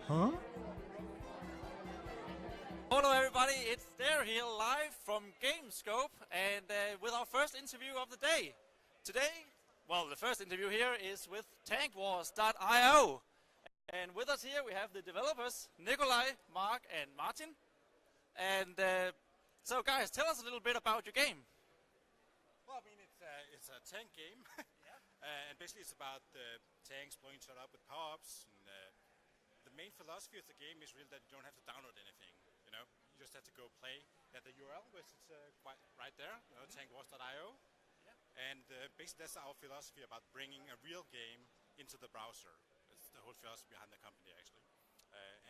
Huh? Hello everybody, itsDair here live from Gamescope and with our first interview of the day. Today, well, the first interview here is with tankwars.io. And with us here we have the developers, Nikolai, Mark and Martin. And so guys, tell us a little bit about your game. Well, I mean, it's a tank game, and basically it's about tanks blowing each other up with power-ups. And the main philosophy of the game is really that you don't have to download anything. You know, you just have to go play at the URL, which is quite right there, tankwars.io. And basically that's our philosophy about bringing a real game into the browser. It's the whole philosophy behind the company, actually.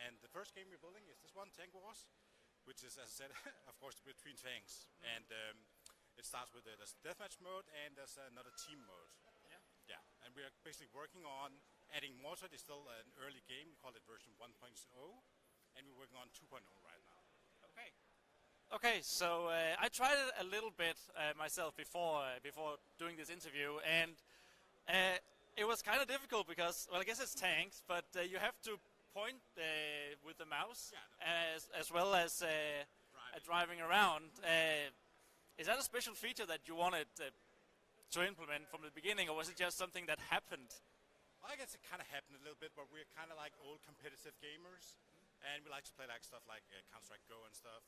And the first game we're building is this one, Tank Wars, which is, as I said, of course, between tanks. And it starts with there's deathmatch mode and there's another team mode. Yeah. And we are basically working on adding more to it. It's still an early game. We call it version 1.0. And we're working on 2.0 right now. Okay, so I tried it a little bit myself before doing this interview, and it was kind of difficult because, well, I guess it's tanks, but you have to point with the mouse as well as driving around. Is that a special feature that you wanted to implement from the beginning, or was it just something that happened? Well, I guess it kind of happened a little bit, but we're kind of like old competitive gamers, and we like to play like stuff like Counter-Strike Go and stuff.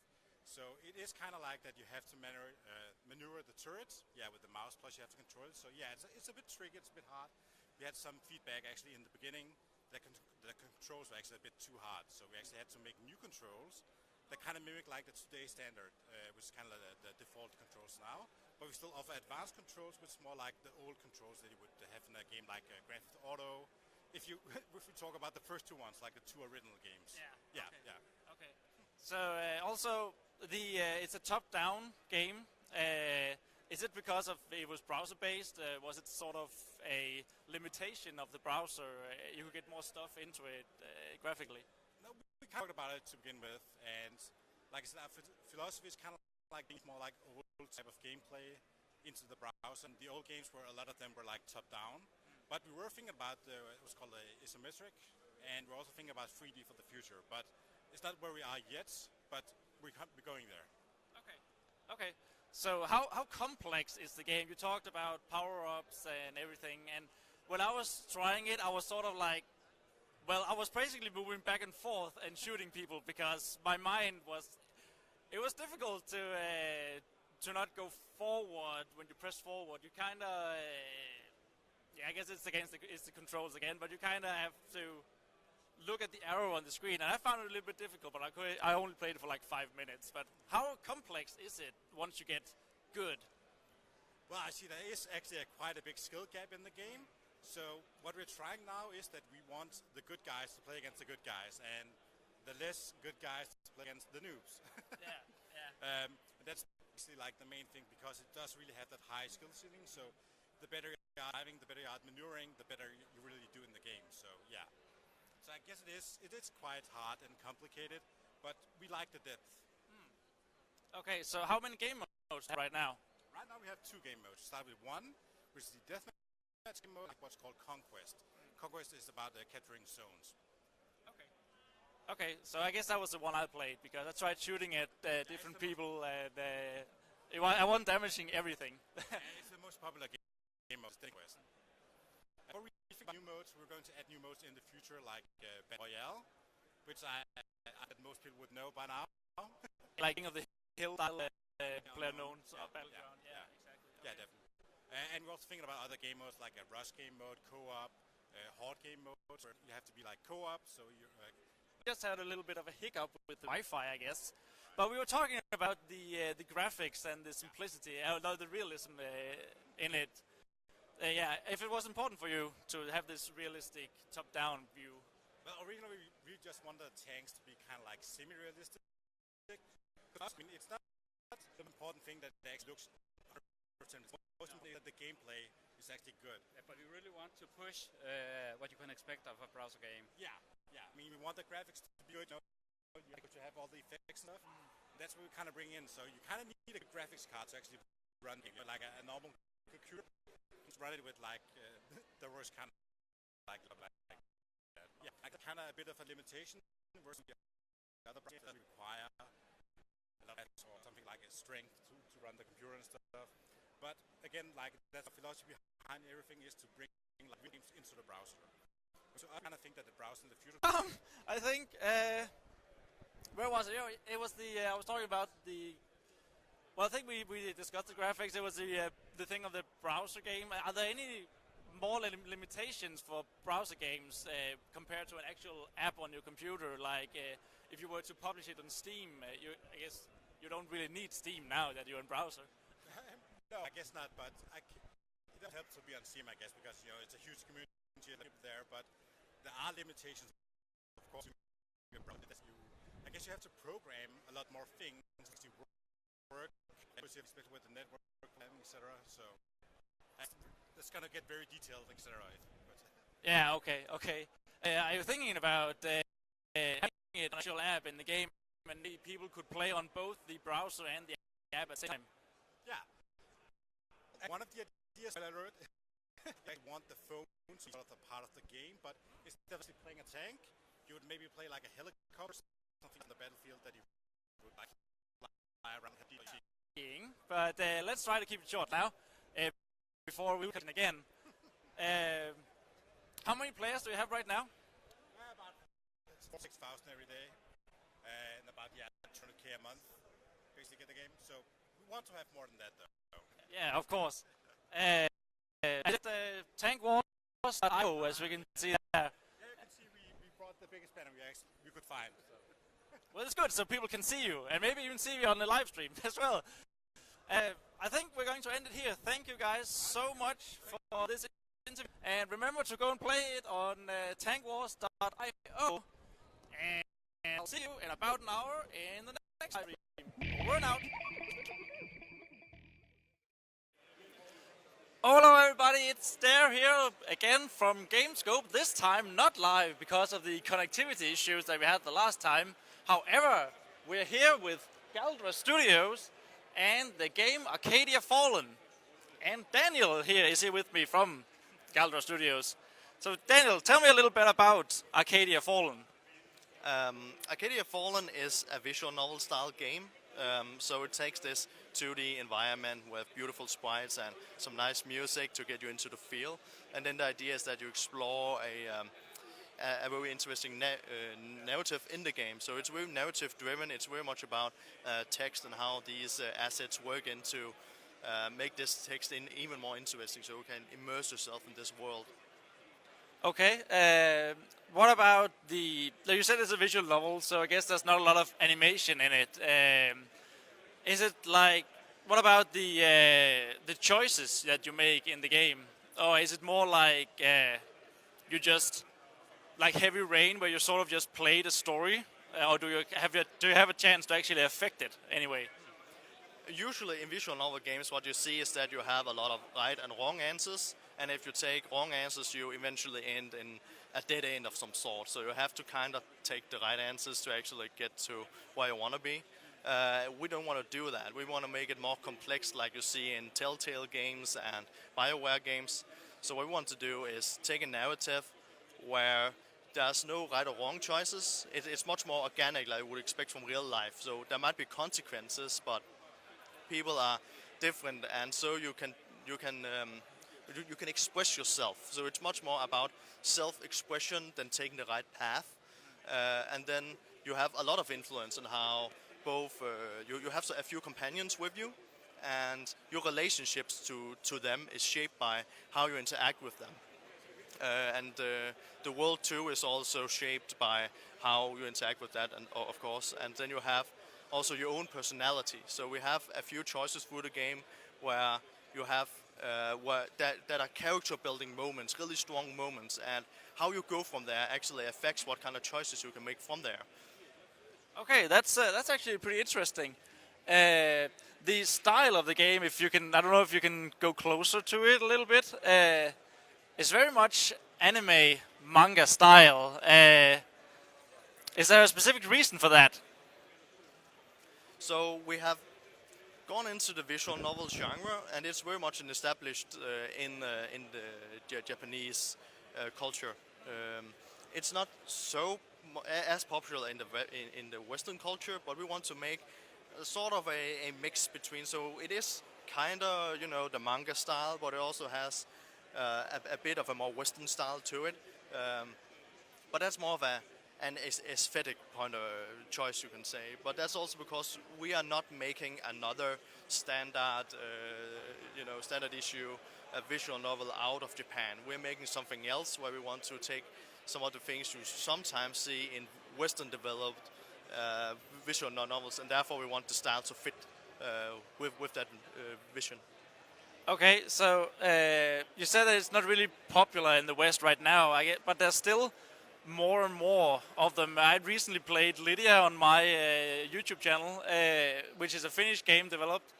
So it is kind of like that you have to maneuver the turrets, with the mouse, plus you have to control it. So yeah, it's a bit tricky, it's a bit hard. We had some feedback actually in the beginning that the controls were actually a bit too hard. So we actually had to make new controls that kind of mimic like the today's standard, which is kind of the default controls now. But we still offer advanced controls, which is more like the old controls that you would have in a game like Grand Theft Auto. If we talk about the first two ones, like the two original games. Yeah. Okay. So also it's a top-down game. Is it because of it was browser-based? Was it sort of a limitation of the browser? You could get more stuff into it graphically. No, we talked about it to begin with, and like I said, our philosophy is kind of like more like old type of gameplay into the browser. And the old games were a lot of them were like top-down, but we were thinking about what's called isometric, and we're also thinking about 3D for the future. But it's not where we are yet, but we're going there. Okay. So how complex is the game? You talked about power-ups and everything, and when I was trying it, I was sort of like, well, I was basically moving back and forth and shooting people because my mind was, it was difficult to not go forward. When you press forward, you kind of, I guess it's the controls again, but you kind of have to look at the arrow on the screen, and I found it a little bit difficult, but I only played it for like 5 minutes. But how complex is it once you get good? Well, I see there is actually quite a big skill gap in the game. So what we're trying now is that we want the good guys to play against the good guys, and the less good guys to play against the noobs. That's actually like the main thing, because it does really have that high skill ceiling. So the better you are driving, the better you are at maneuvering, the better you really do in the game. So yeah. So I guess it is quite hard and complicated, but we like the depth. Okay, so how many game modes right now? Right now we have 2 game modes. Start with one, which is the deathmatch game mode, like what's called Conquest. Conquest is about capturing zones. Okay, so I guess that was the one I played, because I tried shooting at different people, and I wasn't damaging everything. It's the most popular game mode, Conquest. New modes, we're going to add new modes in the future, like Battle Royale, which I most people would know by now. Like King of the Hill style player known. Battleground, exactly. Yeah, definitely. And we're also thinking about other game modes, like a rush game mode, co-op, horde game modes, where you have to be like co-op, so you're just had a little bit of a hiccup with the Wi-Fi, I guess. But we were talking about the graphics and the simplicity, the realism in it. If it was important for you to have this realistic top-down view. Well, originally we just wanted tanks to be kind of like semi-realistic. I mean, it's not the important thing that the actually looks 100%. It's most important that the gameplay is actually good. But we really want to push what you can expect of a browser game. Yeah. I mean, we want the graphics to be good. You have to have all the effects and stuff. That's what we kind of bring in. So you kind of need a graphics card to actually run game, like a normal computer. Run it with like the worst kind of like that. Yeah, like kind of a bit of a limitation versus the other browsers that require a lot of or something like a strength to run the computer and stuff. But again, like that's the philosophy behind everything is to bring like games into the browser. So I kind of think that the browser in the future. I think where was it? It was the I was talking about the. Well, I think we discussed the graphics. It was the thing of the browser game. Are there any more limitations for browser games compared to an actual app on your computer? Like if you were to publish it on Steam, I guess you don't really need Steam now that you're in browser. No, I guess not. But it does help to be on Steam, I guess, because it's a huge community there. But there are limitations, of course. I guess you have to program a lot more things to work, especially with the network planning, etc. So it's gonna get very detailed, etc. Yeah. Okay. Are you thinking about having an actual app in the game, and people could play on both the browser and the app at the same time? Yeah. And one of the ideas I wrote, I want the phone to be sort of a part of the game, but instead of playing a tank, you would maybe play like a helicopter, something on the battlefield that you would like fly around. But let's try to keep it short now. Before we can again. How many players do you have right now? About 6,000 every day, and about 200k a month, basically the game. So we want to have more than that, though. Yeah, of course. I did the Tank Wars.io, as we can see there. Yeah, you can see we brought the biggest banner we could find. So. Well, it's good, so people can see you, and maybe even see you on the live stream as well. I think we're going to end it here. Thank you guys so much for this interview. And remember to go and play it on tankwars.io. And I'll see you in about an hour in the next live stream. Over and out. Hello everybody, itsDair here again from Gamescope. This time not live because of the connectivity issues that we had the last time. However, we're here with Galdra Studios and the game Arcadia Fallen. And Daniel here is here with me from Galdra Studios. So Daniel, tell me a little bit about Arcadia Fallen. Arcadia Fallen is a visual novel style game. So it takes this 2D environment with beautiful sprites and some nice music to get you into the feel. And then the idea is that you explore a very interesting narrative in the game. So it's very narrative driven. It's very much about text and how these assets work into make this text even more interesting, so you can immerse yourself in this world. Okay. What about you said it's a visual novel, so I guess there's not a lot of animation in it. Is it like, what about the choices that you make in the game? Or is it more like you just, like Heavy Rain, where you sort of just play the story? Or do you have a chance to actually affect it anyway? Usually in visual novel games, what you see is that you have a lot of right and wrong answers. And if you take wrong answers, you eventually end in a dead end of some sort. So you have to kind of take the right answers to actually get to where you want to be. We don't want to do that. We want to make it more complex, like you see in Telltale games and BioWare games. So what we want to do is take a narrative where there's no right or wrong choices. It's much more organic, like you would expect from real life. So there might be consequences, but people are different, and so you can express yourself. So it's much more about self-expression than taking the right path. And then you have a lot of influence on how both you have a few companions with you, and your relationships to them is shaped by how you interact with them. And the world too is also shaped by how you interact with that, and of course. And then you have also your own personality. So we have a few choices through the game where you have that are character building moments, really strong moments, and how you go from there actually affects what kind of choices you can make from there. Okay, that's actually pretty interesting. The style of the game, if you can, I don't know if you can go closer to it a little bit. It's very much anime manga style. Is there a specific reason for that? So we have gone into the visual novel genre, and it's very much established in the Japanese culture. it's not so as popular in the in the Western culture, but we want to make sort of a mix between. So it is kind of the manga style, but it also has a bit of a more Western style to it. But that's more of an aesthetic point of choice, you can say. But that's also because we are not making another standard, standard issue, a visual novel out of Japan. We're making something else where we want to take some of the things you sometimes see in Western developed visual novels, and therefore we want the style to fit with that vision. Okay, so you said that it's not really popular in the West right now, but there's still more and more of them. I recently played Lydia on my YouTube channel, which is a Finnish developed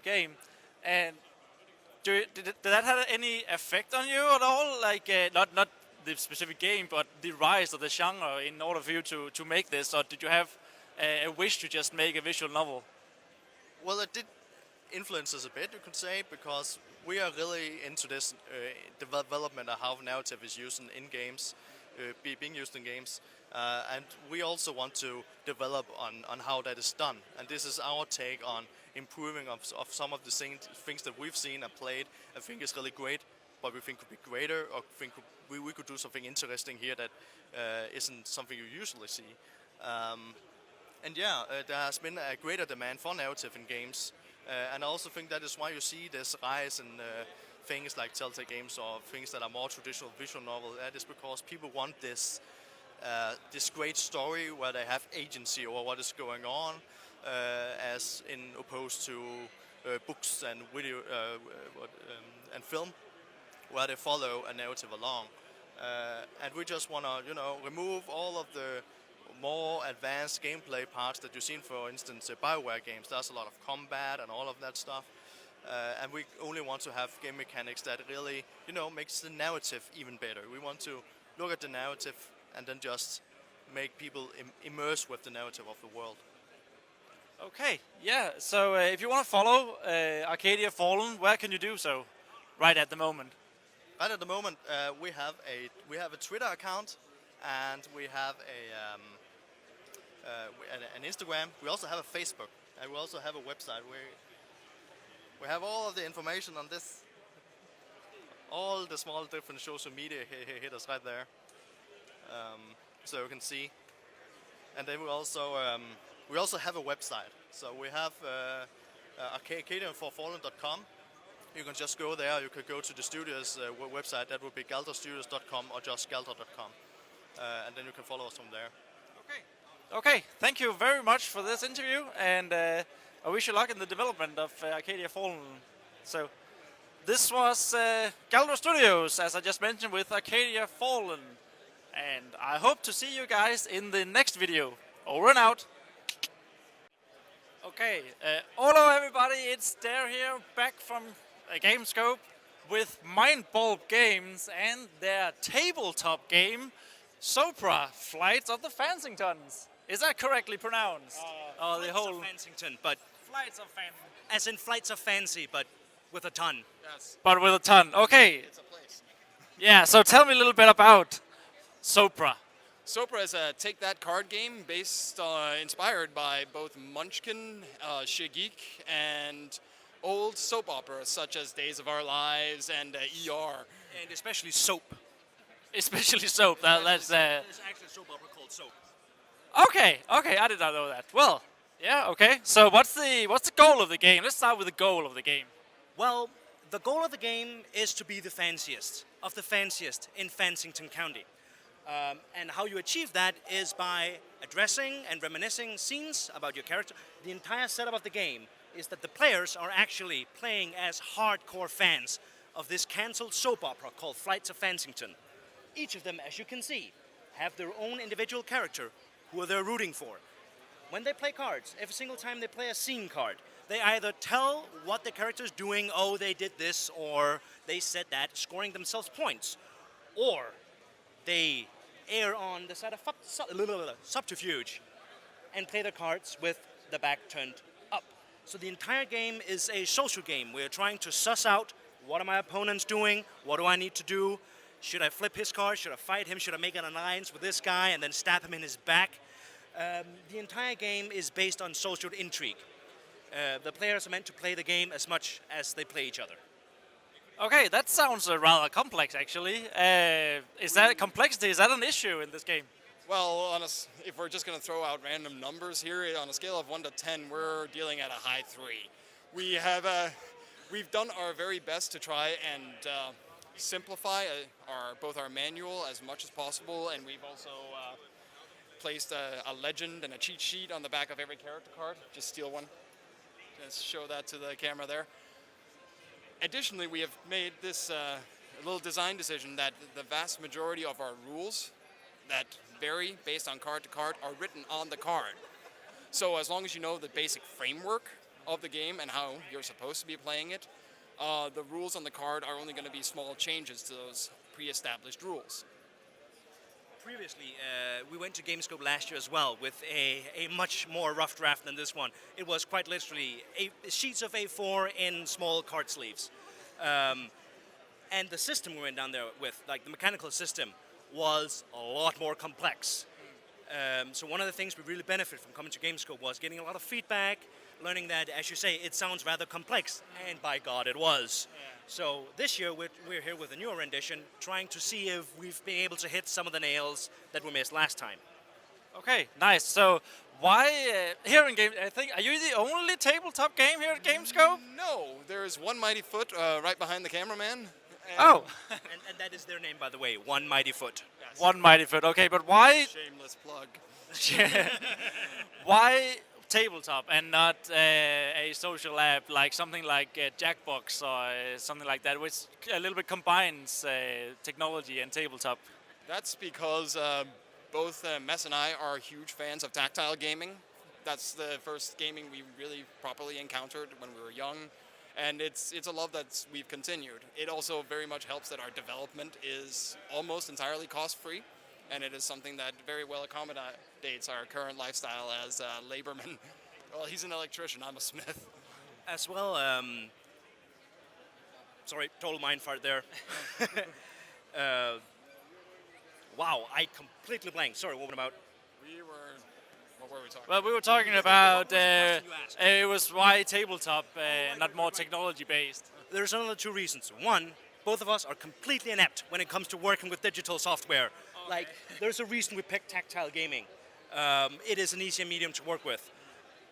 game. And did that have any effect on you at all? Like not the specific game, but the rise of the genre in order for you to make this, or did you have a wish to just make a visual novel? Well, it did influence us a bit, you could say, because we are really into this development of how narrative is used in games, being used in games, and we also want to develop on how that is done. And this is our take on improving of some of the things that we've seen and played. I think is really great, but we think could be greater, or think we could do something interesting here that isn't something you usually see. And yeah, there has been a greater demand for narrative in games. And I also think that is why you see this rise in things like Telltale games or things that are more traditional visual novel. That is because people want this great story where they have agency over what is going on, as in opposed to books and video and film, where they follow a narrative along. And we just want to, remove all of the more advanced gameplay parts that you've seen, for instance, BioWare games. There's a lot of combat and all of that stuff. And we only want to have game mechanics that really, makes the narrative even better. We want to look at the narrative and then just make people immerse with the narrative of the world. Okay, yeah. So if you want to follow Arcadia Fallen, where can you do so right at the moment? Right at the moment, we have a Twitter account, and we have an Instagram. We also have a Facebook, and we also have a website. We have all of the information on this. All the small different social media hit us right there, so you can see. And then we also have a website. So we have arcadiafallen.com. You can just go there. You could go to the studio's website. That would be galderstudios.com or just galder.com. And then you can follow us from there. Okay, thank you very much for this interview, and I wish you luck in the development of Arcadia Fallen. So, this was Galder Studios, as I just mentioned, with Arcadia Fallen. And I hope to see you guys in the next video. Over and out. Okay, hello everybody, itsDair here, back from Gamescope with Mindbulb Games and their tabletop game, Soapra, Flights of the Fansingtons. Is that correctly pronounced? The whole Fansington, but Flights of Fan. as in flights of fancy, but with a ton. Yes. But with a ton. Okay. It's a place. Yeah, so tell me a little bit about Soapra. Soapra is a take-that card game based, inspired by both Munchkin, Shigik, and old soap operas such as Days of Our Lives and ER. And especially soap. Especially soap. That's There's actually a soap opera called Soap. okay. I did not know that. Well, yeah, okay. So what's the goal of the game? Let's start with the goal of the game. Well, the goal of the game is to be the fanciest of the fanciest in Fansington County. And how you achieve that is by addressing and reminiscing scenes about your character. The entire setup of the game is that the players are actually playing as hardcore fans of this cancelled soap opera called Flights of Fansington. Each of them, as you can see, have their own individual character who they're rooting for. When they play cards, every single time they play a scene card, they either tell what the character's doing, oh, they did this, or they said that, scoring themselves points. Or they err on the side of subterfuge and play their cards with the back turned up. So the entire game is a social game. We're trying to suss out what are my opponents doing, what do I need to do, Should I flip his card? Should I fight him? Should I make an alliance with this guy and then stab him in his back? The entire game is based on social intrigue. The players are meant to play the game as much as they play each other. Okay, that sounds rather complex, actually. Is that complexity? Is that an issue in this game? Well, if we're just going to throw out random numbers here, on a scale of 1 to 10, we're dealing at a high 3. We've done our very best to try and simplify both our manual as much as possible, and we've also placed a legend and a cheat sheet on the back of every character card. Just steal one. Just show that to the camera there. Additionally, we have made this little design decision that the vast majority of our rules that vary based on card to card are written on the card. So as long as you know the basic framework of the game and how you're supposed to be playing it, the rules on the card are only going to be small changes to those pre-established rules. Previously, we went to Gamescope last year as well with a much more rough draft than this one. It was quite literally sheets of A4 in small card sleeves. And the system we went down there with, like the mechanical system, was a lot more complex. So one of the things we really benefited from coming to Gamescope was getting a lot of feedback, learning that, as you say, it sounds rather complex, and by God it was. Yeah. So this year we're here with a newer rendition, trying to see if we've been able to hit some of the nails that we missed last time. Okay, nice. So why here in I think, are you the only tabletop game here at Gamescope? No, there's One Mighty Foot right behind the cameraman. Oh, and that is their name, by the way, One Mighty Foot. Yes. One Mighty Foot. Okay, but why? Shameless plug. Why tabletop and not a social app like something like Jackbox or something like that, which a little bit combines technology and tabletop? That's because both Mess and I are huge fans of tactile gaming. That's the first gaming we really properly encountered when we were young. And it's a love that we've continued. It also very much helps that our development is almost entirely cost-free, and it is something that very well accommodates our current lifestyle as labormen. Well, he's an electrician, I'm a smith. As well, sorry, total mind fart there. Wow, I completely blanked. Sorry, what about? What were we talking about? Well, we were talking about it was why tabletop, not more technology-based. There's another 2 reasons. One, both of us are completely inept when it comes to working with digital software. Okay. Like, there's a reason we picked tactile gaming. It is an easier medium to work with.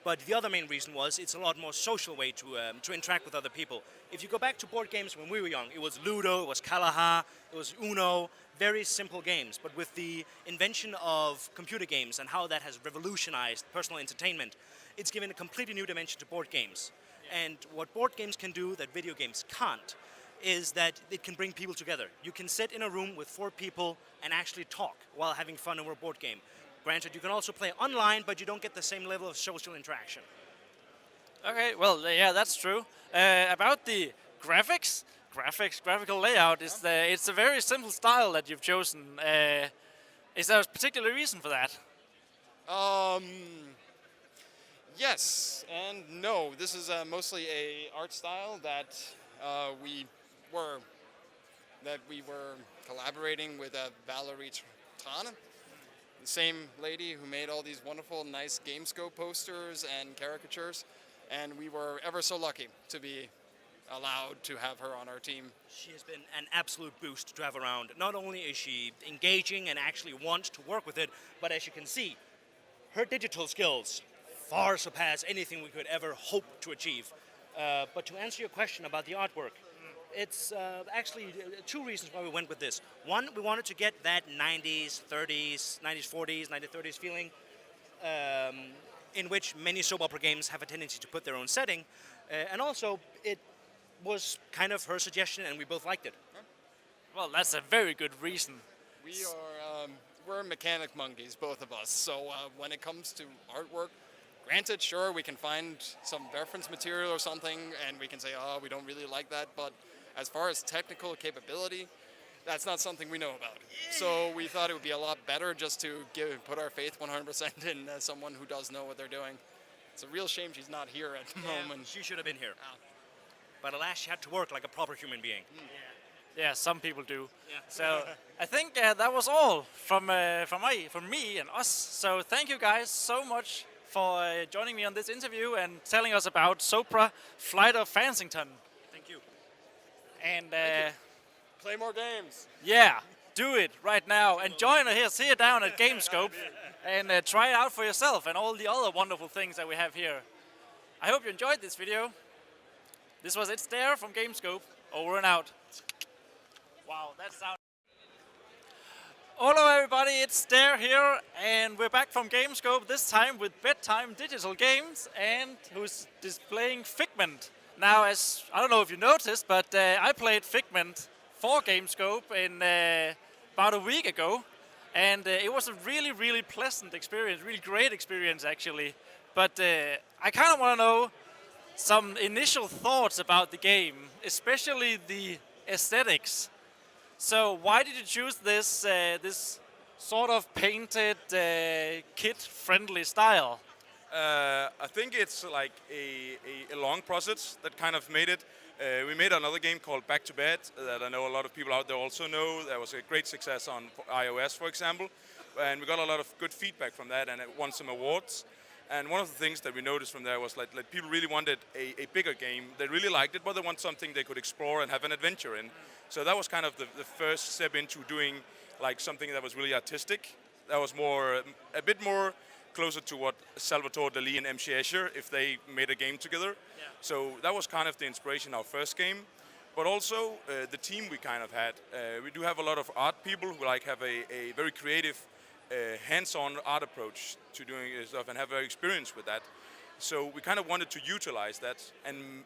But the other main reason was it's a lot more social way to interact with other people. If you go back to board games when we were young, it was Ludo, it was Kalaha, it was Uno, very simple games. But with the invention of computer games and how that has revolutionized personal entertainment, it's given a completely new dimension to board games. Yeah. And what board games can do that video games can't is that it can bring people together. You can sit in a room with 4 people and actually talk while having fun over a board game. Granted, you can also play online, but you don't get the same level of social interaction. Okay, well, yeah, that's true. About the graphical layout, it's a very simple style that you've chosen. Is there a particular reason for that? Yes and no. This is mostly a art style that we were collaborating with Valerie Trane, the same lady who made all these wonderful, nice Gamescope posters and caricatures, and we were ever so lucky to be allowed to have her on our team. She has been an absolute boost to have around. Not only is she engaging and actually wants to work with it, but as you can see, her digital skills far surpass anything we could ever hope to achieve. But to answer your question about the artwork, it's actually 2 reasons why we went with this. One, we wanted to get that 90s, 30s, 90s, 40s, 1930s feeling in which many soap opera games have a tendency to put their own setting. And also, it was kind of her suggestion and we both liked it. Well, that's a very good reason. We're mechanic monkeys, both of us. So when it comes to artwork, granted, sure, we can find some reference material or something and we can say, oh, we don't really like that, but as far as technical capability, that's not something we know about. So we thought it would be a lot better just to put our faith 100% in someone who does know what they're doing. It's a real shame she's not here at the moment. She should have been here. But alas, she had to work like a proper human being. Yeah. Yeah, some people do. Yeah. So I think that was all from me and us. So thank you guys so much for joining me on this interview and telling us about Soapra Flight of Fansington. Thank you. And Play more games. yeah, do it right now and join us here down at Gamescope and try it out for yourself and all the other wonderful things that we have here. I hope you enjoyed this video. This was itsDair from Gamescope. Over and out. Wow, that sound. Hello everybody, itsDair here, and we're back from Gamescope, this time with Bedtime Digital Games, and who's displaying Figment. Now, as I don't know if you noticed, but I played Figment for Gamescope in about a week ago, and it was a really, really pleasant experience, really great experience actually. But I kind of want to know some initial thoughts about the game, especially the aesthetics. So why did you choose this this sort of painted kid-friendly style? I think it's like a long process that kind of made it. We made another game called Back to Bed that I know a lot of people out there also know. That was a great success on iOS, for example. And we got a lot of good feedback from that, and it won some awards. And one of the things that we noticed from there was like people really wanted a bigger game. They really liked it, but they want something they could explore and have an adventure in. So that was kind of the first step into doing like something that was really artistic. That was a bit more closer to what Salvatore Dali and M. Escher, if they made a game together. Yeah. So that was kind of the inspiration of our first game. But also the team we kind of had. We do have a lot of art people who like have a very creative hands-on art approach to doing stuff and have very experience with that. So we kind of wanted to utilize that and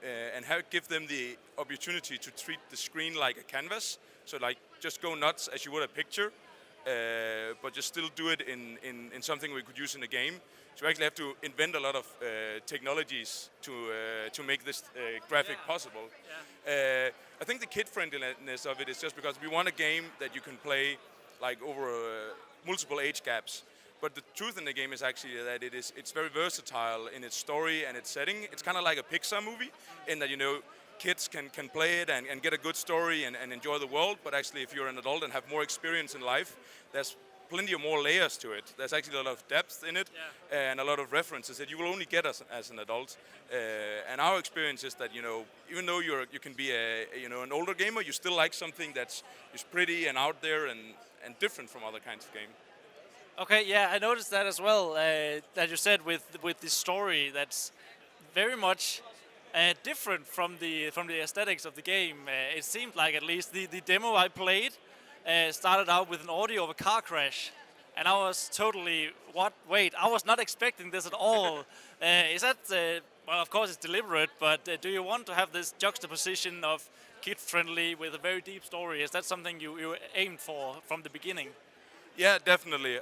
give them the opportunity to treat the screen like a canvas. So like just go nuts as you would a picture, but just still do it in something we could use in the game. So we actually have to invent a lot of technologies to make this graphic possible. Yeah. I think the kid-friendliness of it is just because we want a game that you can play like over multiple age gaps. But the truth in the game is actually that it's very versatile in its story and its setting. It's kind of like a Pixar movie in that, you know, kids can play it and get a good story and enjoy the world. But actually, if you're an adult and have more experience in life, there's plenty of more layers to it. There's actually a lot of depth in it, and a lot of references that you will only get as an adult. And our experience is that, you know, even though you can be an older gamer, you still like something that's pretty and out there and different from other kinds of game. Okay, yeah, I noticed that as well. That you said with the story, that's very much different from the aesthetics of the game. It seemed like, at least the demo I played started out with an audio of a car crash, and I was totally wait, I was not expecting this at all. Is that well? Of course, it's deliberate, but do you want to have this juxtaposition of kid-friendly with a very deep story? Is that something you aimed for from the beginning? Yeah, definitely.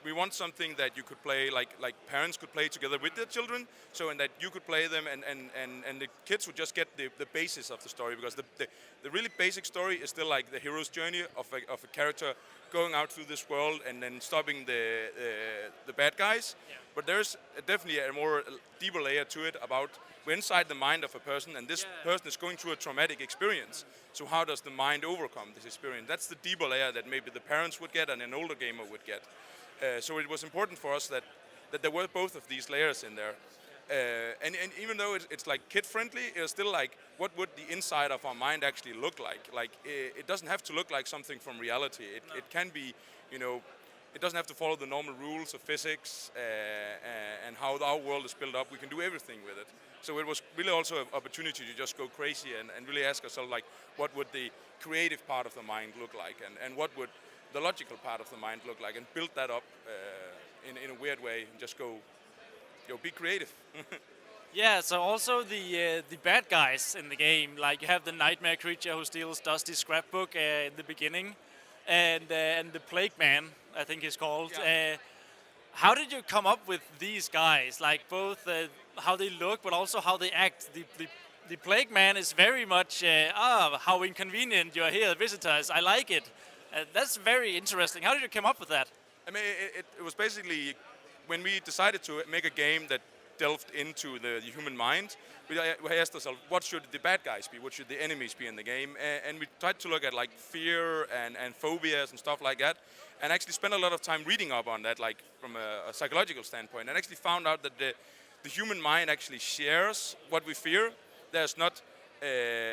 We want something that you could play, like parents could play together with their children, so in that you could play them and the kids would just get the basis of the story, because the really basic story is still like the hero's journey of a character going out through this world and then stopping the bad guys. Yeah. But there's definitely a more deeper layer to it about we're inside the mind of a person, and this person is going through a traumatic experience. So how does the mind overcome this experience? That's the deeper layer that maybe the parents would get and an older gamer would get. So it was important for us that there were both of these layers in there. And even though it's like kid-friendly, it's still like, what would the inside of our mind actually look like? Like, it doesn't have to look like something from reality. It can be, you know, it doesn't have to follow the normal rules of physics and how our world is built up. We can do everything with it. So it was really also an opportunity to just go crazy and really ask ourselves, like, what would the creative part of the mind look like, and what would the logical part of the mind look like, and build that up in a weird way and just go, be creative. Yeah, so also the bad guys in the game, like you have the nightmare creature who steals Dusty's scrapbook in the beginning, and the plague man, I think he's called. Yeah. How did you come up with these guys? Like both how they look, but also how they act. The plague man is very much how inconvenient you're here, visitors. I like it. That's very interesting. How did you come up with that? I mean, it was basically when we decided to make a game that delved into the human mind, we asked ourselves, what should the bad guys be? What should the enemies be in the game? And we tried to look at like fear and phobias and stuff like that, and actually spent a lot of time reading up on that, like from a psychological standpoint, and actually found out that the human mind actually shares what we fear. There's not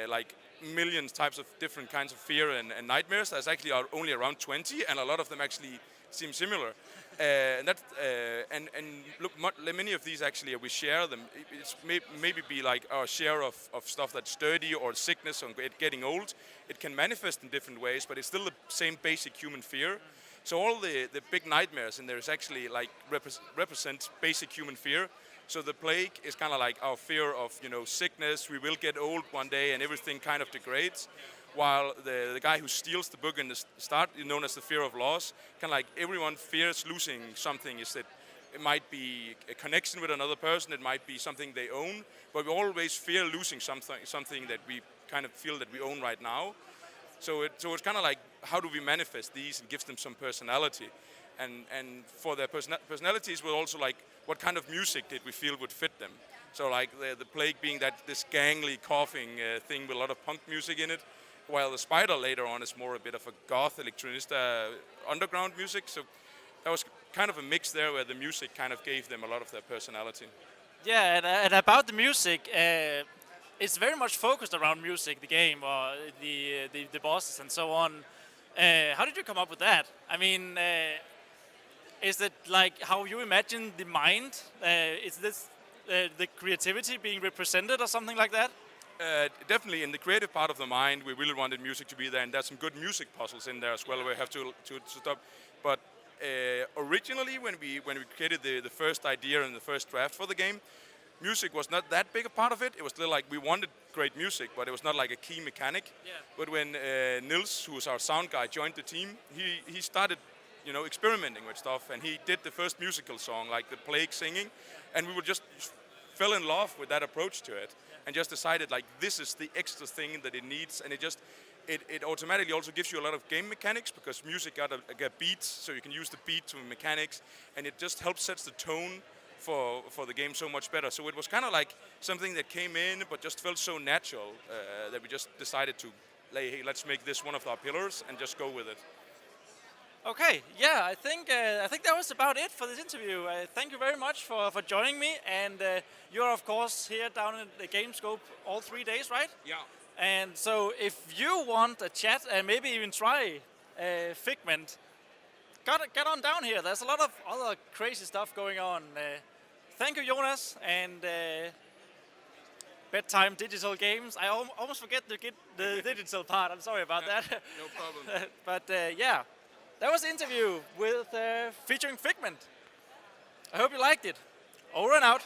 like millions types of different kinds of fear and nightmares. There's actually only around 20, and a lot of them actually seem similar. Look, many of these actually, we share them. It's maybe be like our share of stuff that's sturdy or sickness or getting old. It can manifest in different ways, but it's still the same basic human fear. So all the big nightmares in there is actually like represent basic human fear. So the plague is kind of like our fear of, sickness. We will get old one day and everything kind of degrades. While the guy who steals the book in the start, known as the fear of loss, kind of like everyone fears losing something. Is that it might be a connection with another person, it might be something they own, but we always fear losing something that we kind of feel that we own right now. So it's kind of like, how do we manifest these and gives them some personality? And for their personalities, we're also like, what kind of music did we feel would fit them? So like the plague being this gangly coughing thing with a lot of punk music in it, while the spider later on is more a bit of a goth electronista underground music. So that was kind of a mix there where the music kind of gave them a lot of their personality. Yeah, and about the music, it's very much focused around music, the game, or the bosses and so on. How did you come up with that? I mean, is it like how you imagine the mind? Is this the creativity being represented or something like that? Definitely in the creative part of the mind, we really wanted music to be there, and there's some good music puzzles in there as well. We have to stop. But originally, when we created the first idea and the first draft for the game, music was not that big a part of it. It was still like we wanted great music, but it was not like a key mechanic. Yeah. But when Nils, who was our sound guy, joined the team, he started, experimenting with stuff, and he did the first musical song, like the plague singing, and we were just fell in love with that approach to it. And just decided like this is the extra thing that it needs, and it automatically also gives you a lot of game mechanics because music got beats, so you can use the beat to mechanics, and it just helps sets the tone for the game so much better. So it was kind of like something that came in but just felt so natural that we just decided to hey, let's make this one of our pillars and just go with it. Okay, yeah, I think that was about it for this interview. Thank you very much for joining me, and you're of course here down at the Gamescope all 3 days, right? Yeah. And so if you want a chat and maybe even try Figment, get on down here. There's a lot of other crazy stuff going on. Thank you, Jonas, and bedtime digital games. I almost forget to get the digital part. I'm sorry about that. No problem. But yeah. That was the interview with featuring Figment. I hope you liked it. Over and out.